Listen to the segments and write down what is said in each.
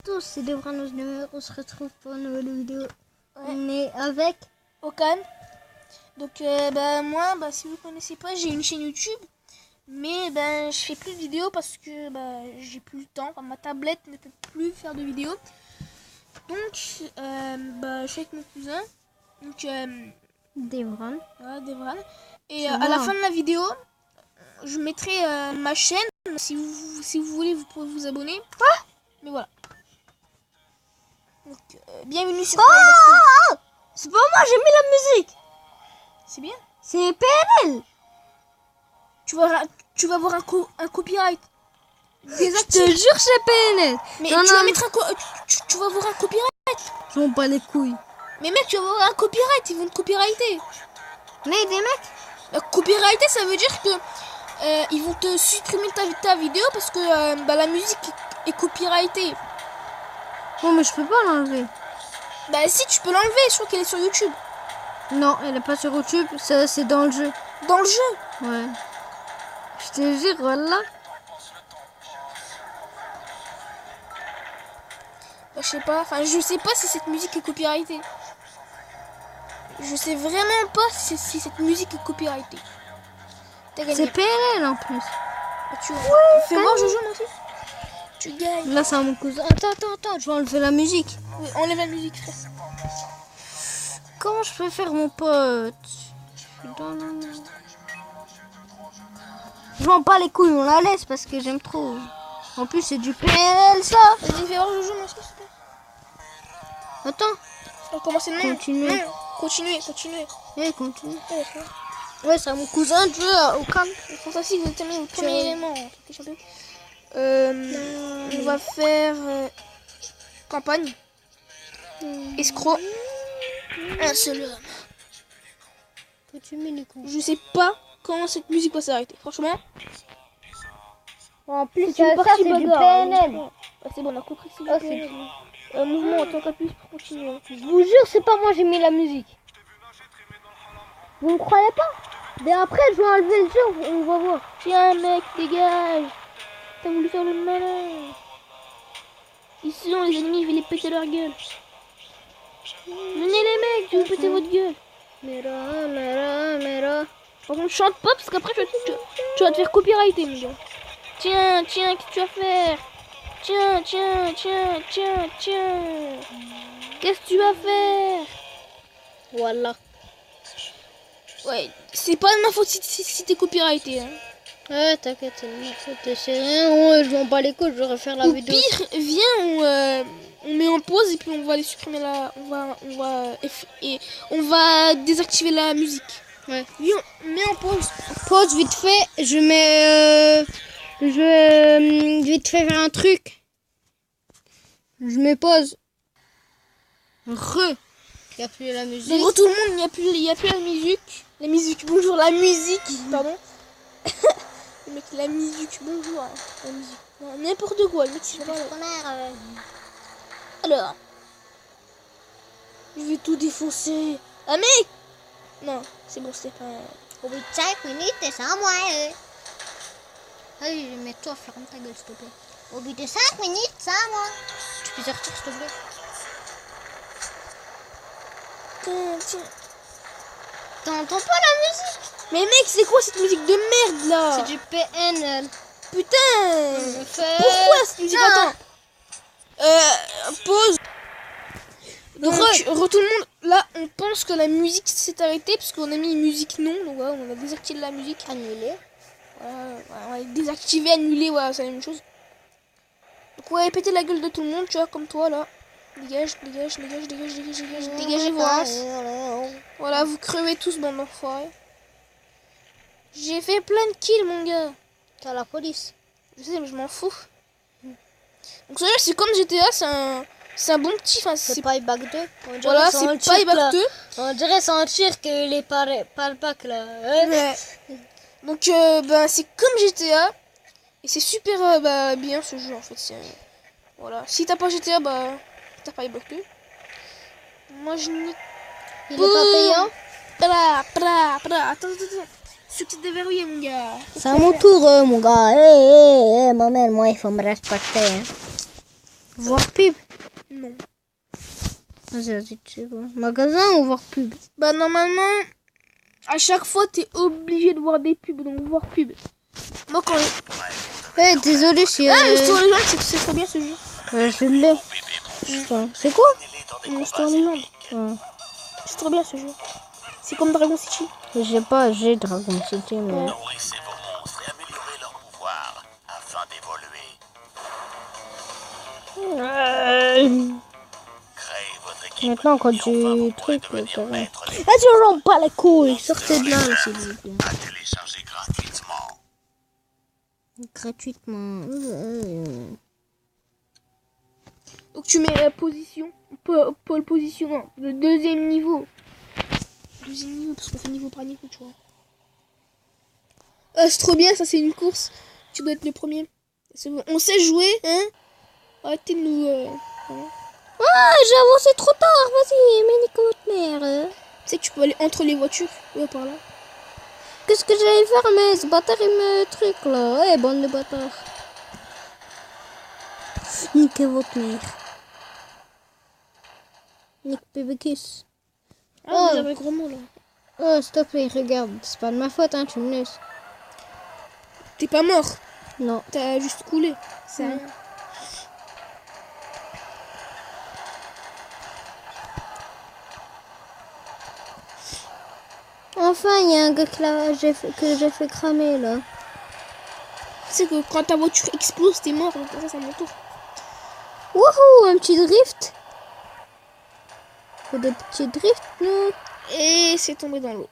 tous, c'est Devranos Numéro. On se retrouve pour une nouvelle vidéo. Ouais. On est avec Okan. Donc moi, si vous ne connaissez pas, j'ai une chaîne YouTube. Mais je fais plus de vidéos parce que j'ai plus le temps. Enfin, ma tablette ne peut plus faire de vidéos. Donc je suis avec mon cousin. Donc Devran. Voilà, Devran. Et à la fin de la vidéo, je mettrai ma chaîne. Si vous voulez, vous pouvez vous abonner. Mais voilà. Donc bienvenue sur C'est pas moi, j'ai mis la musique. C'est bien. C'est PNL. Tu vas voir un copyright. Je te jure, c'est PNL. Mais tu vas mettre tu vas voir un copyright. Je m'en bats les couilles. Mais mec, tu vas voir un copyright, ils vont te copyrighter. Mais des mecs. Copyrighter, ça veut dire que ils vont te supprimer ta vidéo parce que la musique est copyrightée. Bon, mais je peux pas l'enlever. Si, tu peux l'enlever, je crois qu'elle est sur YouTube. Non, elle est pas sur YouTube, ça c'est dans le jeu. Dans le jeu? Ouais. Je te jure, voilà. Je sais pas, je sais pas si cette musique est copyrightée. Je sais vraiment pas si cette musique est copyrightée. C'est PNL en plus. Fais voir, je joue moi aussi. Tu gagnes. Là, c'est à mon cousin. Attends, je vais enlever la musique. Oui, enlève la musique, frère. Comment je peux faire, mon pote? Je m'en bats les couilles, on la laisse parce que j'aime trop. En plus, c'est du PNL, ça. Vas-y, fais voir, je joue moi aussi, s'il te plaît. Attends. On commence maintenant. Continuez. Continuez. Continue. Ouais, c'est à mon cousin de jeu au camp. C'est fantastique, vous terminez le premier élément. On va faire campagne. Escroc. Un seul homme. Je sais pas quand cette musique va s'arrêter. Franchement. En plus, c'est une partie du bagarre. PNL. C'est bon, on a compris que c'est du PNL. Mouvement en tant qu'appui pour continuer. Je vous jure, c'est pas moi, j'ai mis la musique. Vous me croyez pas? Mais après, je vais enlever le jeu, on va voir. Tiens, mec, dégage. T'as voulu faire le malin. Ici, les ennemis, je vais les péter leur gueule. Venez, les mecs, je vais péter votre gueule. Mera. Par contre, chante pas parce qu'après, tu vas te faire copyrighter, mon gars. Tiens, qu'est-ce que tu vas faire? Tiens. Qu'est-ce que tu vas faire? Voilà. Ouais, c'est pas de ma faute si t'es copyrighté. Hein. Ouais, t'inquiète, c'est de ma faute. C'est rien, je m'en bats les couilles, je vais refaire la vidéo. Au pire, viens, on met en pause et puis on va aller supprimer on va désactiver la musique. Ouais. Viens, mets en pause. Pause vite fait, je mets... je vais vite fait faire un truc. Je mets pause. Il n'y a plus la musique. Donc tout le monde, il n'y a plus la musique. La musique, bonjour, la musique. Pardon. Le mec, la musique, bonjour. La musique. N'importe quoi, le mec, c'est pas là. Alors. Je vais tout défoncer. Ah mec. Non, c'est bon, c'est pas... Au bout de 5 minutes, c'est sans moi. Allez, mets-toi, ferme ta gueule, s'il te plaît. Au bout de 5 minutes, sans moi. Tu peux sortir, s'il te plaît. Tiens. T'entends pas la musique? Mais mec, c'est quoi cette musique de merde là? C'est du PNL. Putain. Pourquoi cette musique? Attends. Pause. Donc, tout le monde, là, on pense que la musique s'est arrêtée parce qu'on a mis musique non. Donc voilà, on a désactivé la musique. Annulé. Voilà, on va désactiver, annuler, voilà, c'est la même chose. Donc on va péter la gueule de tout le monde, tu vois, comme toi là. Dégagez, voilà. Voilà, vous crevez tous, bande d'enfoirés. J'ai fait plein de kills, mon gars. T'as la police. Je sais, mais je m'en fous. Donc ça, c'est comme GTA, c'est un bon petit... C'est pas Back 2. Voilà, c'est pas Back 2. On dirait sans tir qu'il est pas le bac là. Ouais. Donc c'est comme GTA. Et c'est super bien ce jeu en fait. Voilà. Si t'as pas GTA, t'as pas Back 2. Moi je n'ai... Il est pas payant. Attends. Succès déverrouillé, mon gars. C'est à mon tour, mon gars. Maman, moi, il faut me respecter. Hein. Voir pub. Non. Vas-y, tu sais quoi. Magasin ou voir pub? Bah normalement, à chaque fois, t'es obligé de voir des pubs, donc voir pub. Moi quand... Eh, désolé si... Monster Legend, c'est trop bien ce jeu. je l'ai. Putain, c'est quoi? Monster Legend, Ouais. c'est trop bien ce jeu. C'est comme Dragon City. J'ai Dragon City, mais... Nourrissez vos monstres et améliorez leur pouvoir afin d'évoluer. Créez votre équipe. Maintenant, quand et on va vous tu pourrez trucs... devenir maître des Vas-y, on rend pas les couilles. Sortez de là, s'il vous plaît. à télécharger gratuitement. Gratuitement. Donc tu mets la position, pole position, non, le deuxième niveau. Deuxième niveau, parce qu'on fait niveau par niveau, tu vois. C'est trop bien, ça c'est une course. Tu dois être le premier. C'est bon. On sait jouer, hein. Arrêtez de nous... voilà. Ah, j'ai avancé trop tard. Vas-y, mais nique votre mère. Tu sais que tu peux aller entre les voitures. Ouais, par là. Qu'est-ce que j'allais faire, mais ce bâtard, il me truc, là. Eh, bande de bâtards. Niquez votre mère. Nique Pébékis. Ah, j'avais gros mot là. Oh, s'il te plaît, regarde. C'est pas de ma faute, hein, tu me laisses. T'es pas mort. Non. T'as juste coulé. C'est rien. Enfin, il y a un gars que j'ai fait cramer, là. Tu sais que quand ta voiture explose, t'es mort. Donc ça, c'est à mon tour. Wouhou, un petit drift. Faut des petits drifts, non? Et c'est tombé dans l'eau.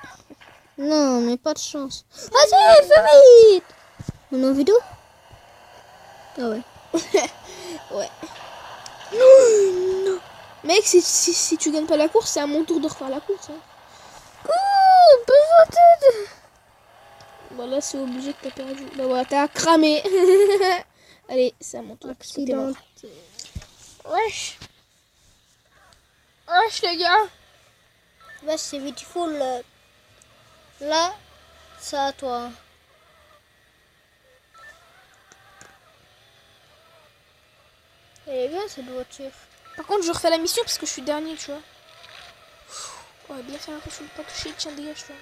Non, mais pas de chance. Vas-y, fais vite. On est en vidéo? Ah ouais. Ouais. Non. Mec, si tu gagnes pas la course, c'est à mon tour de refaire la course. Hein. Ouh, besoin d'aide. Bon, là, c'est obligé que t'as perdu. Bah voilà, t'as cramé. Allez, c'est à mon tour. Accident. Wesh. Wesh, les gars. Bah, c'est beautiful. Là, c'est à toi. Elle est bien, cette voiture. Par contre, je refais la mission parce que je suis dernier, tu vois. Ouais, bien faire attention de pas toucher. Tiens, dégage, toi.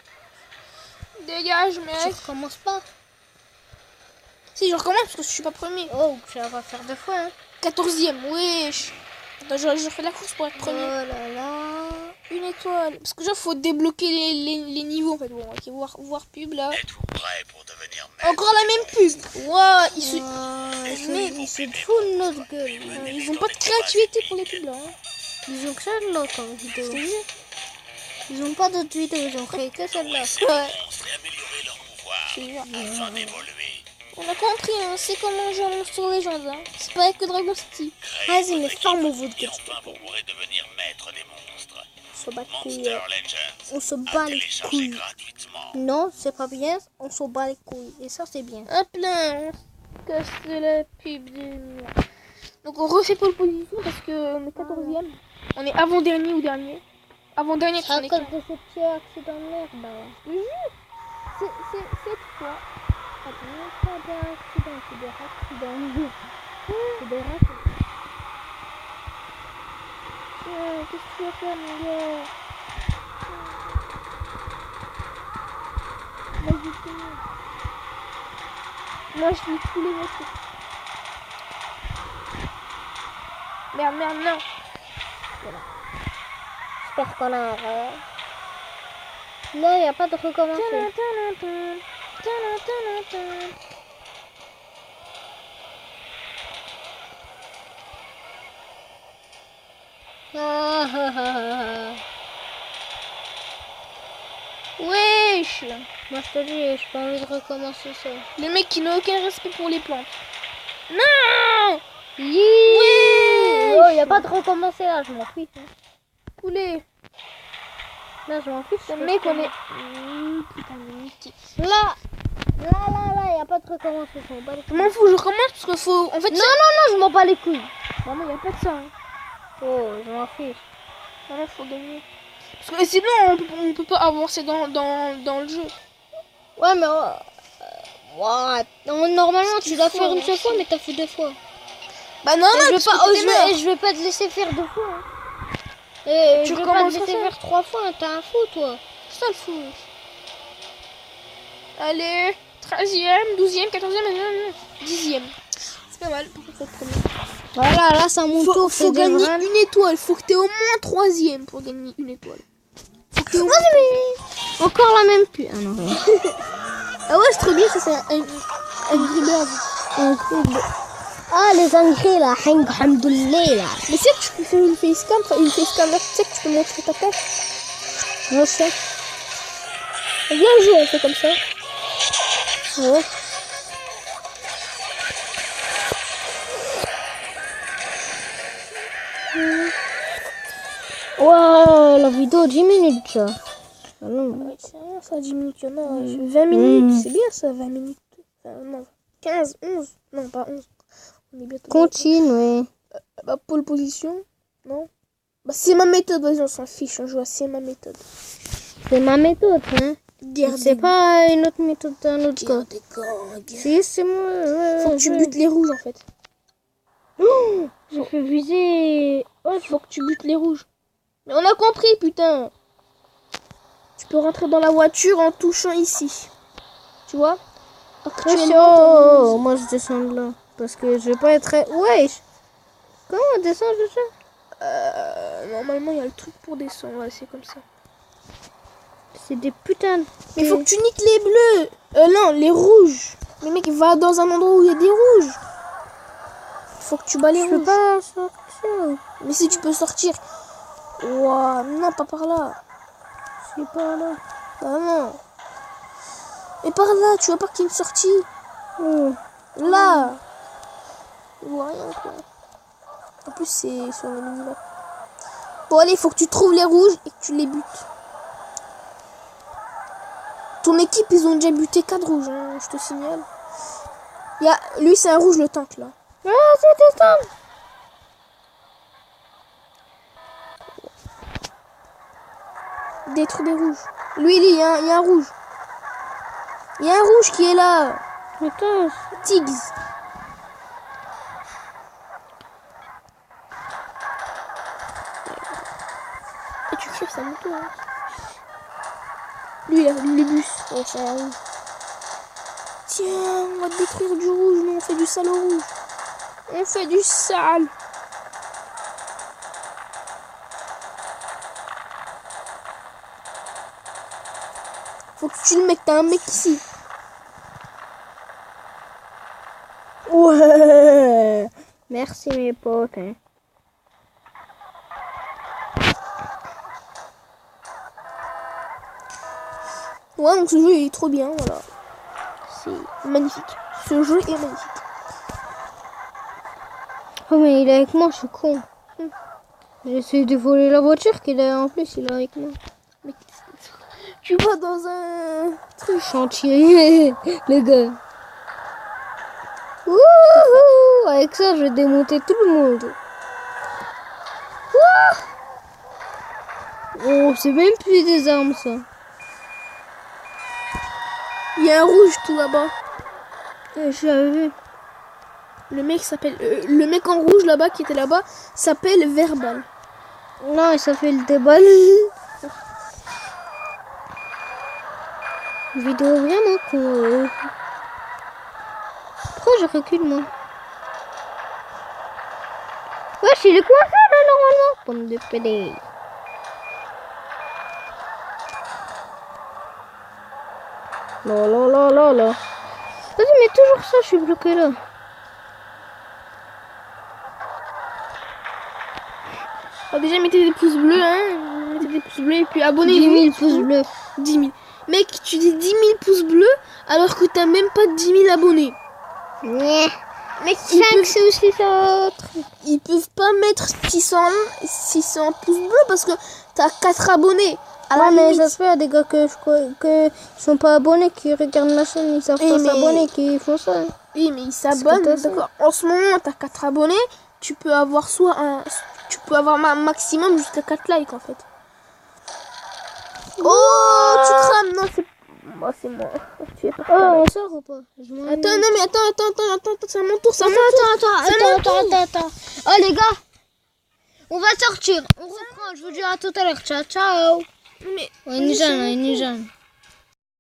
Dégage, Tu mec. recommences pas. Si, je recommence parce que je suis pas premier. Oh, ça va faire 2 fois, hein. 14e, wesh. Attends, je refais la course pour être premier. Oh là là. Une étoile. Parce que genre, faut débloquer les niveaux en fait. Bon, ok, voir pub là. Êtes-vous prêt pour devenir maître? Encore la même pub. Waouh, Ils se foutent de notre gueule. ils ont pas de créativité pour les pubs là. Hein. Ils ont que celle-là comme vidéo. Je te jure. Ils ont pas d'autres vidéos, ils ont créé que celle-là. Nourrissez vos monstres et améliorez leur pouvoir Je te jure. afin d'évoluer. On a compris, hein. C'est comment jouer à Monster Legends. Hein. C'est pas que Dragon City. Créez Vas-y, mais votre ferme équipe votre et gueule. enfin vous pourrez devenir maître des monstres. On se bat les couilles. Monster Legends On se à bat les télécharger couilles. gratuitement. Non, c'est pas bien, on se bat les couilles. Et ça, c'est bien. Hop là, on casse la pub de merde. Donc on refait pole position parce qu'on est 14e. On est avant-dernier ou dernier. Avant-dernier parce À qu'on est cause 15. de ce petit accident de merde, là. Je te jure. C'est quoi? C'est pas d'accident, c'est des accidents. C'est des accidents. Qu'est-ce que tu vas faire, mon gars? Vas-y, c'est mieux. Moi, je vais tous les voitures. Merde, non. J'espère qu'on a... Non, il n'y a pas de recommencer. Ah, ah, ah, ah. Wesh. Moi, je te dis, j'ai pas envie de recommencer ça. Les mecs qui n'ont aucun respect pour les plantes. Non. Yeah. Oh, il n'y a pas de recommencer là, je m'en fiche. Hein. Poulet. Là, je m'en fiche. Ce mec, on est... putain, mais niqué. Là, il n'y a pas de recommencer. Je m'en bats les Je couilles. m'en fous, je recommence parce qu'il faut... En fait, Non, je m'en bats les couilles. Maman, il n'y a pas de ça. Hein. Oh, je m'en fiche. Voilà, faut gagner. Parce que sinon, on peut pas avancer dans le jeu. Ouais, mais... ouais. Non, normalement, tu dois faire une seule hein. fois, mais t'as fait 2 fois. Bah non, Et non, je vais pas te laisser faire 2 fois. Hein. Et Tu je vais pas te recommences laisser à faire 3 fois. Hein. T'es un fou, toi. c'est ça le fou. Allez, 13e, 12e, 14e, 10e. C'est pas mal pour cette première. Voilà, là, c'est à mon tour. Faut c'est gagner Devran. une étoile. Faut que t'aies au moins 3e pour gagner une étoile. Faut que t'aies au moins... Encore la même pub. Ah non, rien. Ah ouais, c'est trop bien, ça c'est un Bird. Ah, les engrais là. Alhamdoulilah là. Mais c'est que tu peux faire une facecam, tu sais que tu peux montrer ta tête. Je sais. Viens jouer, on fait comme ça. Ouais. Ouais, la vidéo 10 minutes ça. Ah non. Ouais, c'est rien ça, 10 minutes, il y en a 20 minutes, c'est bien ça, 20 minutes. Non, 15, 11, non pas 11. On est bientôt. Continue. Bah, pole position, non. Bah, c'est ma méthode, vas-y, on s'en fiche, on joue à c'est ma méthode. C'est ma méthode, hein. Guerre C'est pas une autre méthode d'un autre Guerre gars. des camps, guerre. Si, c'est moi. Ouais, Faut que tu butes les rouges en fait. J'ai fait viser. Oh, faut que tu butes les rouges. Mais on a compris, putain. Tu peux rentrer dans la voiture en touchant ici. Tu vois? Attention, moi je descends de là. Parce que je vais pas être. Wesh! Comment on descend déjà? Normalement, il y a le truc pour descendre. Ouais, c'est comme ça. C'est des putains de. Mais faut que tu niques les bleus. Non, les rouges. Le mec va dans un endroit où il y a des rouges. Faut que tu bats les Je peux rouges. pas sortir. Mais si tu peux sortir. Ouah, non, pas par là. C'est pas là. Bah non. Et par là, tu vois pas qu'il y a une sortie. Oh. Là. Je vois rien quoi. En plus, c'est sur le mini-map. Bon, allez, il faut que tu trouves les rouges et que tu les butes. Ton équipe, ils ont déjà buté 4 rouges, hein, je te signale. Lui, c'est un rouge, le tank, là. Ah, c'est ça! Détruire des rouges. Lui, il y a un rouge. Il y a un rouge qui est là. Attends. Tiggs. Et tu tires sa moto, hein. Lui, il a les bus. Oh, c'est un rouge. Tiens, on va détruire du rouge. Nous, on fait du sale au rouge. On fait du sale. Faut que tu le mettes. T'as un mec ici. Ouais. Merci mes potes. Hein. Ouais, donc ce jeu il est trop bien, voilà. C'est magnifique. Ce jeu est magnifique. Oh mais il est avec moi, je suis con. J'ai essayé de voler la voiture qu'il est en plus, il est avec moi. Mais tu vas dans un truc. Chantier, les gars. Wouhou! Avec ça, je vais démonter tout le monde. Wouh! Oh, c'est même plus des armes, ça. Il y a un rouge tout là-bas. Je l'avais vu. Le mec s'appelle. Le mec en rouge là-bas qui était là-bas s'appelle Verbal. Non, il s'appelle débat. Vidéo vraiment con. Pourquoi je recule moi? Wesh, il est coincé là normalement. Bande de PD. Non, non, non, non, non. Vas-y, mais toujours ça, je suis bloqué là. Oh, déjà, mettez des pouces bleus, hein. Mettez des pouces bleus et puis10 abonnez-vous. 000 pouces bleus. 10 000. Mec, tu dis 10 000 pouces bleus alors que t'as même pas 10 000 abonnés. Ouais. Mec, 5 c'est aussi autres. ils peuvent pas mettre 600 pouces bleus parce que t'as 4 abonnés. À la Ouais, mais limite. ça se fait, des gars que sont pas abonnés, qui regardent ma chaîne, ils savent Oui, pas mais- s'abonner, qui font ça. Oui, mais ils que s'abonnent. t'as ça. D'accord. En ce moment, t'as 4 abonnés. Tu peux avoir tu peux avoir un maximum jusqu'à 4 likes en fait. Oh, tu crames. Non, c'est. Moi, c'est moi. Tu es pas Oh, on sort ou pas? Attends, non, mais attends, c'est à mon tour, c'est à mon Attends. Oh les gars, on va sortir. On reprend. Je vous dis à tout à l'heure. Ciao. tour. Mais Ouais, une jeune.